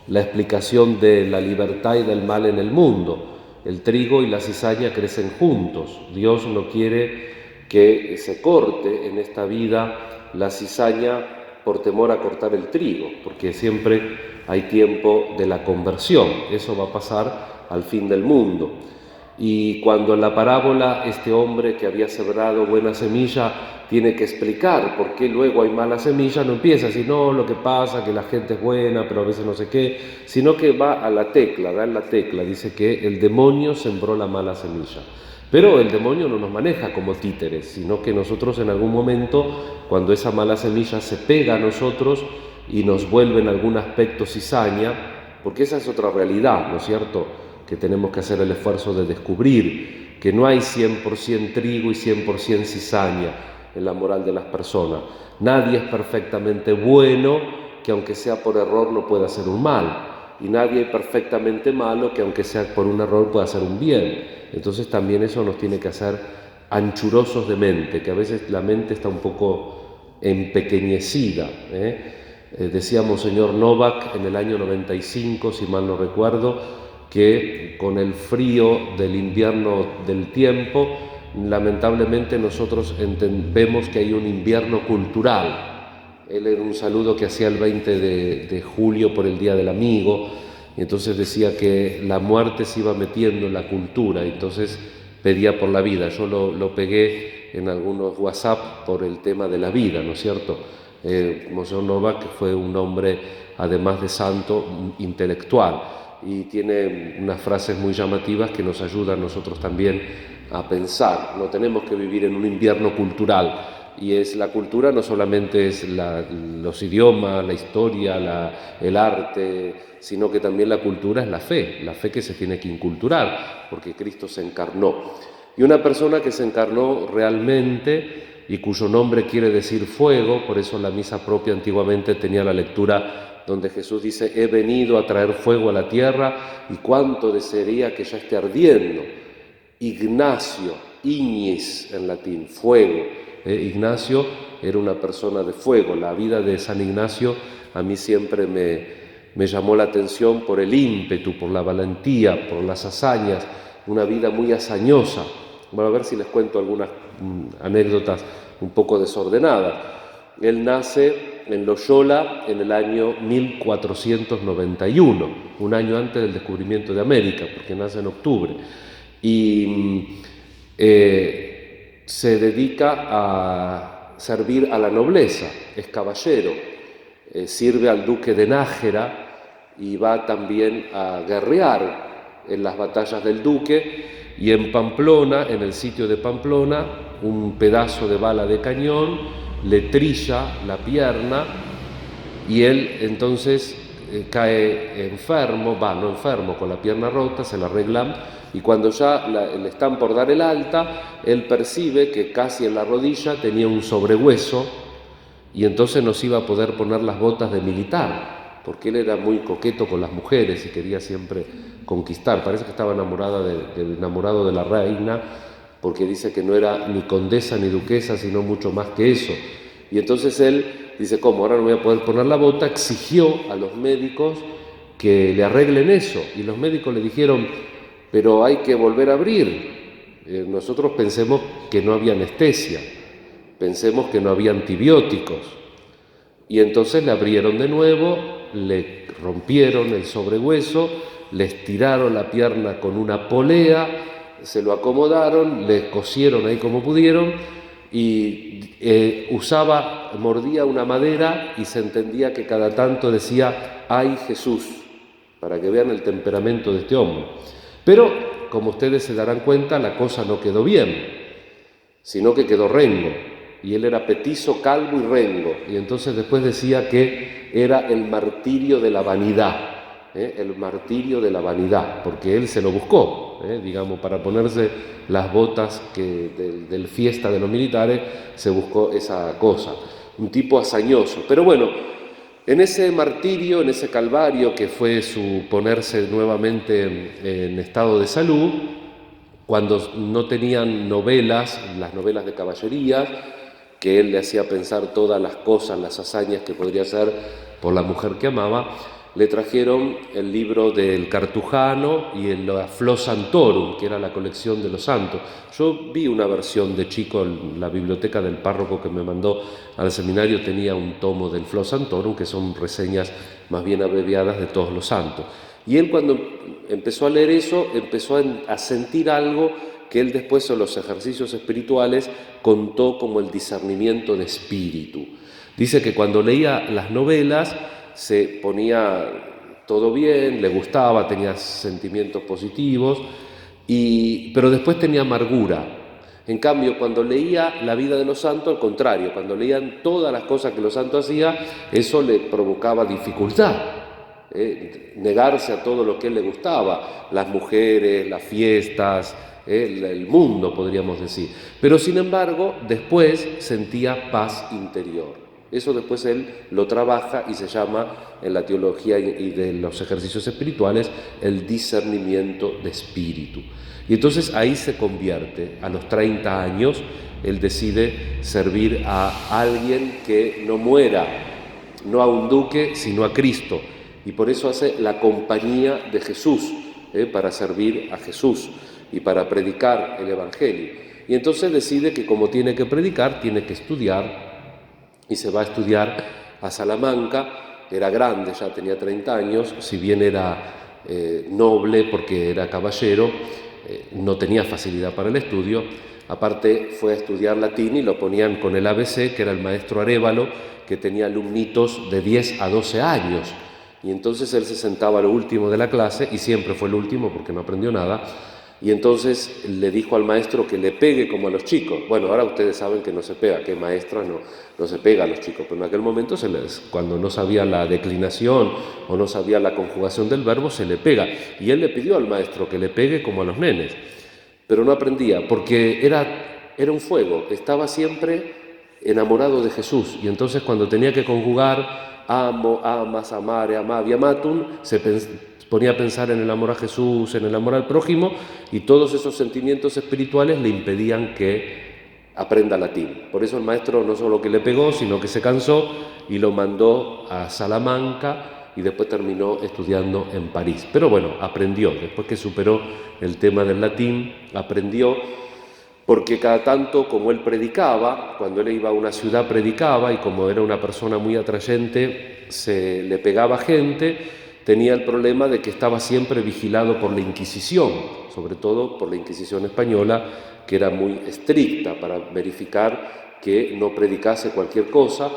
la explicación de la libertad y del mal en el mundo. El trigo y la cizaña crecen juntos. Dios no quiere que se corte en esta vida la cizaña por temor a cortar el trigo, porque siempre hay tiempo de la conversión. Eso va a pasar al fin del mundo. Y cuando en la parábola este hombre que había sembrado buena semilla tiene que explicar por qué luego hay mala semilla, no empieza a decir, no, lo que pasa que la gente es buena, pero a veces no sé qué, sino que va a la tecla, da en la tecla, dice que el demonio sembró la mala semilla. Pero el demonio no nos maneja como títeres, sino que nosotros en algún momento, cuando esa mala semilla se pega a nosotros y nos vuelve en algún aspecto cizaña, porque esa es otra realidad, ¿no es cierto?, que tenemos que hacer el esfuerzo de descubrir, que no hay 100% trigo y 100% cizaña en la moral de las personas. Nadie es perfectamente bueno que aunque sea por error no pueda hacer un mal, y nadie es perfectamente malo que aunque sea por un error pueda hacer un bien. Entonces también eso nos tiene que hacer anchurosos de mente, que a veces la mente está un poco empequeñecida. Decía Monseñor Novak en el año 95, si mal no recuerdo, que con el frío del invierno del tiempo, lamentablemente nosotros vemos que hay un invierno cultural. Él era un saludo que hacía el 20 de julio por el Día del Amigo, y entonces decía que la muerte se iba metiendo en la cultura, y entonces pedía por la vida. Yo lo pegué en algunos WhatsApp por el tema de la vida, ¿no es cierto? Monseñor Novak fue un hombre, además de santo, intelectual, y tiene unas frases muy llamativas que nos ayudan a nosotros también a pensar. No tenemos que vivir en un invierno cultural, y la cultura no solamente es los idiomas, la historia, el arte, sino que también la cultura es la fe que se tiene que inculturar, porque Cristo se encarnó. Y una persona que se encarnó realmente y cuyo nombre quiere decir fuego, por eso la misa propia antiguamente tenía la lectura donde Jesús dice, he venido a traer fuego a la tierra y cuánto desearía que ya esté ardiendo. Ignacio, ignis en latín, fuego. Ignacio era una persona de fuego. La vida de San Ignacio a mí siempre me llamó la atención por el ímpetu, por la valentía, por las hazañas, una vida muy hazañosa. Bueno, a ver si les cuento algunas anécdotas un poco desordenadas. Él nace en Loyola en el año 1491, un año antes del descubrimiento de América, porque nace en octubre, y se dedica a servir a la nobleza, es caballero, sirve al duque de Nájera y va también a guerrear en las batallas del duque, y en Pamplona, en el sitio de Pamplona, un pedazo de bala de cañón le trilla la pierna y él entonces cae enfermo, no enfermo, con la pierna rota, se la arreglan, y cuando ya le están por dar el alta, él percibe que casi en la rodilla tenía un sobrehueso y entonces no se iba a poder poner las botas de militar, porque él era muy coqueto con las mujeres y quería siempre conquistar. Parece que estaba enamorado de la reina, porque dice que no era ni condesa ni duquesa, sino mucho más que eso. Y entonces él dice, ¿cómo? Ahora no voy a poder poner la bota. Exigió a los médicos que le arreglen eso, y los médicos le dijeron, pero hay que volver a abrir. Nosotros pensemos que no había anestesia, pensemos que no había antibióticos. Y entonces le abrieron de nuevo, le rompieron el sobrehueso, le estiraron la pierna con una polea, se lo acomodaron, le cosieron ahí como pudieron, y mordía una madera y se entendía que cada tanto decía, ¡ay Jesús!, para que vean el temperamento de este hombre. Pero, como ustedes se darán cuenta, la cosa no quedó bien, sino que quedó rengo, y él era petizo, calvo y rengo, y entonces después decía que era el martirio de la vanidad, el martirio de la vanidad, porque él se lo buscó, digamos, para ponerse las botas del fiesta de los militares, se buscó esa cosa, un tipo hazañoso. Pero bueno, en ese martirio, en ese calvario que fue su ponerse nuevamente en estado de salud, cuando no tenían novelas, las novelas de caballería, que él le hacía pensar todas las cosas, las hazañas que podría hacer por la mujer que amaba, le trajeron el libro del Cartujano y la Flos Santorum, que era la colección de los santos. Yo vi una versión de chico en la biblioteca del párroco que me mandó al seminario, tenía un tomo del Flos Santorum, que son reseñas más bien abreviadas de todos los santos. Y él, cuando empezó a leer eso, empezó a sentir algo que él después en los ejercicios espirituales contó como el discernimiento de espíritu. Dice que cuando leía las novelas se ponía todo bien, le gustaba, tenía sentimientos positivos, pero después tenía amargura. En cambio, cuando leía la vida de los santos, al contrario, cuando leían todas las cosas que los santos hacían, eso le provocaba dificultad. Negarse a todo lo que a él le gustaba, las mujeres, las fiestas, el mundo, podríamos decir. Pero sin embargo, después sentía paz interior. Eso después él lo trabaja y se llama en la teología y de los ejercicios espirituales el discernimiento de espíritu. Y entonces ahí se convierte. A los 30 años él decide servir a alguien que no muera, no a un duque, sino a Cristo. Y por eso hace la compañía de Jesús, para servir a Jesús y para predicar el Evangelio. Y entonces decide que como tiene que predicar, tiene que estudiar, y se va a estudiar a Salamanca. Era grande, ya tenía 30 años, si bien era noble porque era caballero, no tenía facilidad para el estudio. Aparte fue a estudiar latín y lo ponían con el ABC, que era el maestro Arévalo, que tenía alumnitos de 10 a 12 años. Y entonces él se sentaba a lo último de la clase, y siempre fue el último porque no aprendió nada. Y entonces le dijo al maestro que le pegue como a los chicos. Bueno, ahora ustedes saben que no se pega, que maestra no se pega a los chicos, pero en aquel momento cuando no sabía la declinación o no sabía la conjugación del verbo, se le pega. Y él le pidió al maestro que le pegue como a los nenes, pero no aprendía, porque era un fuego, estaba siempre enamorado de Jesús. Y entonces cuando tenía que conjugar amo, amas, amare, amavi, amatum, se ponía a pensar en el amor a Jesús, en el amor al prójimo, y todos esos sentimientos espirituales le impedían que aprenda latín. Por eso el maestro no solo que le pegó, sino que se cansó y lo mandó a Salamanca, y después terminó estudiando en París. Pero bueno, aprendió, después que superó el tema del latín, aprendió, porque cada tanto, como él predicaba, cuando él iba a una ciudad predicaba, y como era una persona muy atrayente, se le pegaba gente. Tenía el problema de que estaba siempre vigilado por la Inquisición, sobre todo por la Inquisición española, que era muy estricta para verificar que no predicase cualquier cosa.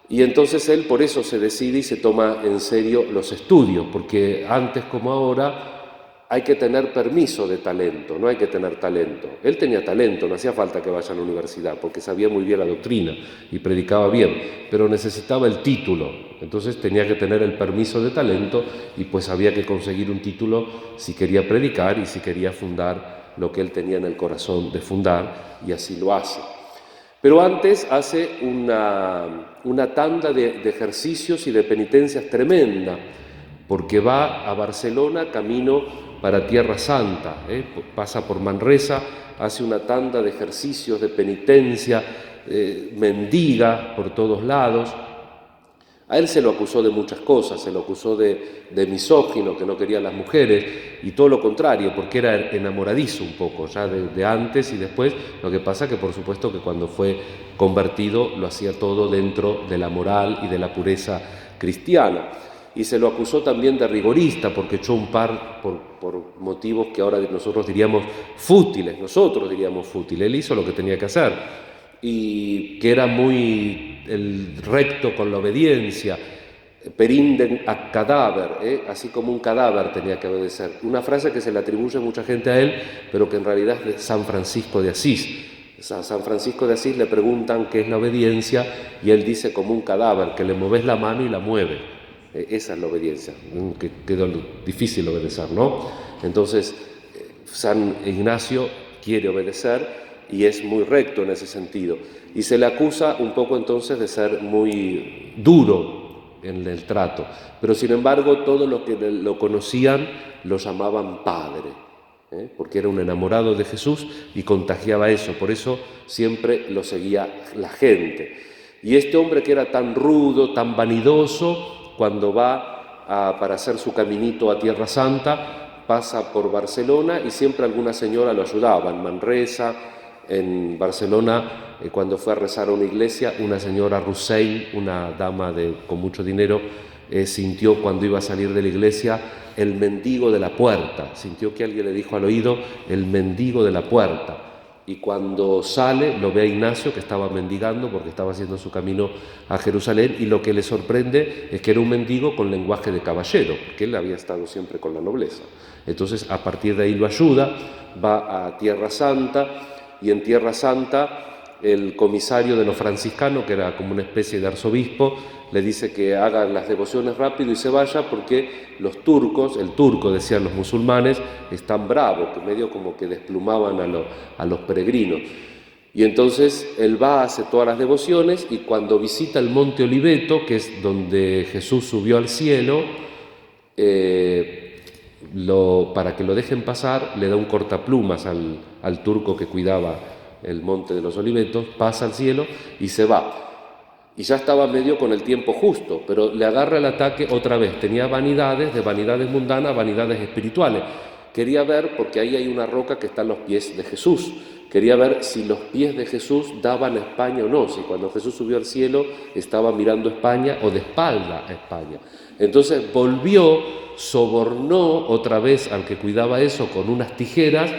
Y entonces él por eso se decide y se toma en serio los estudios, porque antes como ahora hay que tener permiso de talento, no hay que tener talento. Él tenía talento, no hacía falta que vaya a la universidad, porque sabía muy bien la doctrina y predicaba bien, pero necesitaba el título. Entonces tenía que tener el permiso de talento, y pues había que conseguir un título si quería predicar y si quería fundar lo que él tenía en el corazón de fundar, y así lo hace. Pero antes hace una tanda de ejercicios y de penitencias tremenda, porque va a Barcelona camino para Tierra Santa, pasa por Manresa, hace una tanda de ejercicios de penitencia, mendiga por todos lados. A él se lo acusó de muchas cosas, se lo acusó de misógino, que no quería a las mujeres, y todo lo contrario, porque era enamoradizo un poco, ya de antes y después. Lo que pasa que por supuesto que cuando fue convertido lo hacía todo dentro de la moral y de la pureza cristiana. Y se lo acusó también de rigorista, porque echó un par por motivos que ahora nosotros diríamos fútiles, Él hizo lo que tenía que hacer, y que era muy recto con la obediencia, perinden ad cadáver, así como un cadáver tenía que obedecer. Una frase que se le atribuye mucha gente a él, pero que en realidad es de San Francisco de Asís. A San Francisco de Asís le preguntan qué es la obediencia, y él dice como un cadáver, que le mueves la mano y la mueve. Esa es la obediencia, que es difícil obedecer, ¿no? Entonces, San Ignacio quiere obedecer y es muy recto en ese sentido. Y se le acusa un poco entonces de ser muy duro en el trato, pero sin embargo todos los que lo conocían lo llamaban padre, porque era un enamorado de Jesús y contagiaba eso, por eso siempre lo seguía la gente. Y este hombre que era tan rudo, tan vanidoso, cuando va para hacer su caminito a Tierra Santa, pasa por Barcelona y siempre alguna señora lo ayudaba. En Manresa, en Barcelona, cuando fue a rezar a una iglesia, una señora Rousseil, una dama con mucho dinero, sintió cuando iba a salir de la iglesia el mendigo de la puerta, sintió que alguien le dijo al oído el mendigo de la puerta, y cuando sale lo ve a Ignacio, que estaba mendigando porque estaba haciendo su camino a Jerusalén, y lo que le sorprende es que era un mendigo con lenguaje de caballero, porque él había estado siempre con la nobleza. Entonces a partir de ahí lo ayuda, va a Tierra Santa, y en Tierra Santa el comisario de los franciscanos, que era como una especie de arzobispo, le dice que haga las devociones rápido y se vaya porque los turcos, el turco decían los musulmanes, están bravos, que medio como que desplumaban a los peregrinos. Y entonces él va, hace todas las devociones, y cuando visita el Monte Oliveto, que es donde Jesús subió al cielo, para que lo dejen pasar, le da un cortaplumas al turco que cuidaba el Monte de los Olivetos, pasa al cielo y se va. Y ya estaba medio con el tiempo justo, pero le agarra el ataque otra vez. Tenía vanidades, de vanidades mundanas a vanidades espirituales. Quería ver, porque ahí hay una roca que está en los pies de Jesús, quería ver si los pies de Jesús daban a España o no, si cuando Jesús subió al cielo estaba mirando España o de espalda a España. Entonces volvió, sobornó otra vez al que cuidaba eso con unas tijeras,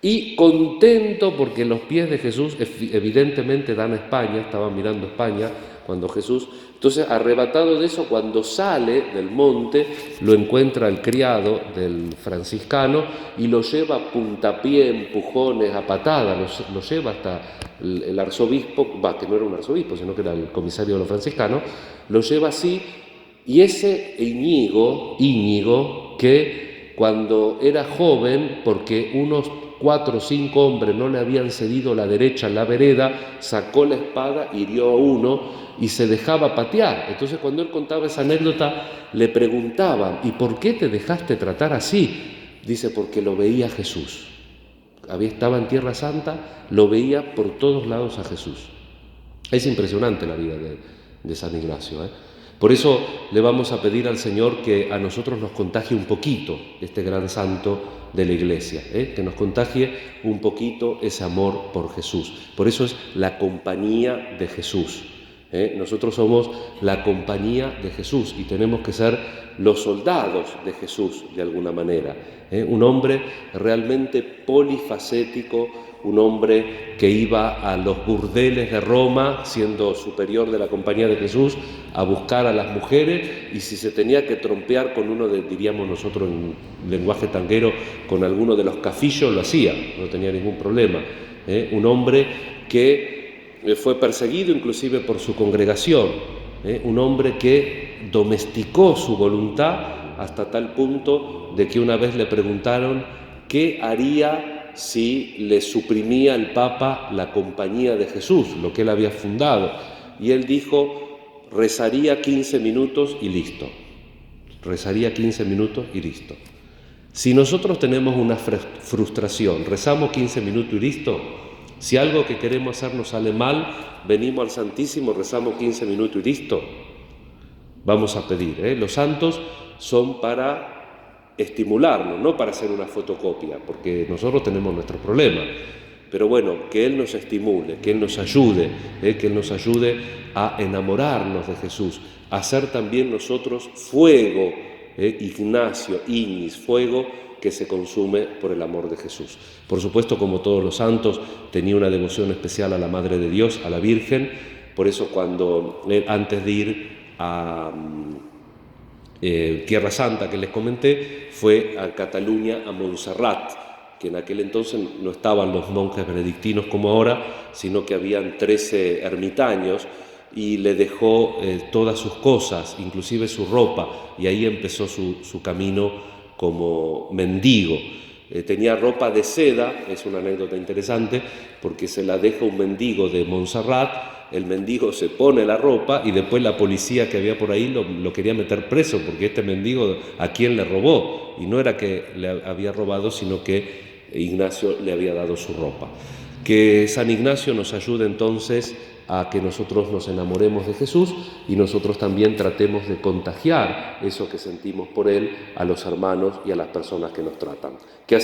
y contento porque los pies de Jesús evidentemente dan a España, estaba mirando España cuando Jesús, entonces arrebatado de eso, cuando sale del monte, lo encuentra el criado del franciscano y lo lleva a puntapié, empujones, a patada, lo lleva hasta el arzobispo, que no era un arzobispo, sino que era el comisario de los franciscanos, lo lleva así, y ese Íñigo, que cuando era joven, porque unos 4 o 5 hombres no le habían cedido la derecha en la vereda, sacó la espada, hirió a uno y se dejaba patear. Entonces cuando él contaba esa anécdota, le preguntaban: ¿y por qué te dejaste tratar así? Dice: porque lo veía Jesús. Estaba en Tierra Santa, lo veía por todos lados a Jesús. Es impresionante la vida de San Ignacio, Por eso le vamos a pedir al Señor que a nosotros nos contagie un poquito este gran santo de la Iglesia, que nos contagie un poquito ese amor por Jesús. Por eso es la compañía de Jesús. Nosotros somos la compañía de Jesús y tenemos que ser los soldados de Jesús de alguna manera. Un hombre realmente polifacético, un hombre que iba a los burdeles de Roma, siendo superior de la compañía de Jesús, a buscar a las mujeres, y si se tenía que trompear con uno diríamos nosotros en lenguaje tanguero, con alguno de los cafillos, lo hacía, no tenía ningún problema. Un hombre que fue perseguido inclusive por su congregación, un hombre que domesticó su voluntad hasta tal punto de que una vez le preguntaron qué haría si le suprimía el Papa la compañía de Jesús, lo que él había fundado, y él dijo: rezaría 15 minutos y listo. Rezaría 15 minutos y listo. Si nosotros tenemos una frustración, rezamos 15 minutos y listo. Si algo que queremos hacer nos sale mal, venimos al Santísimo, rezamos 15 minutos y listo. Vamos a pedir, Los santos son para estimularnos, no para hacer una fotocopia, porque nosotros tenemos nuestros problemas. Pero bueno, que Él nos estimule, que Él nos ayude, que Él nos ayude a enamorarnos de Jesús, a ser también nosotros fuego, Ignacio, Iñis, fuego que se consume por el amor de Jesús. Por supuesto, como todos los santos, tenía una devoción especial a la Madre de Dios, a la Virgen. Por eso cuando antes de ir a Tierra Santa, que les comenté, fue a Cataluña, a Montserrat, que en aquel entonces no estaban los monjes benedictinos como ahora, sino que habían 13 ermitaños, y le dejó todas sus cosas, inclusive su ropa, y ahí empezó su camino como mendigo. Tenía ropa de seda, es una anécdota interesante, porque se la deja un mendigo de Montserrat. El mendigo se pone la ropa y después la policía que había por ahí lo quería meter preso, porque este mendigo a quién le robó, y no era que le había robado, sino que Ignacio le había dado su ropa. Que San Ignacio nos ayude entonces a que nosotros nos enamoremos de Jesús y nosotros también tratemos de contagiar eso que sentimos por Él a los hermanos y a las personas que nos tratan. Que así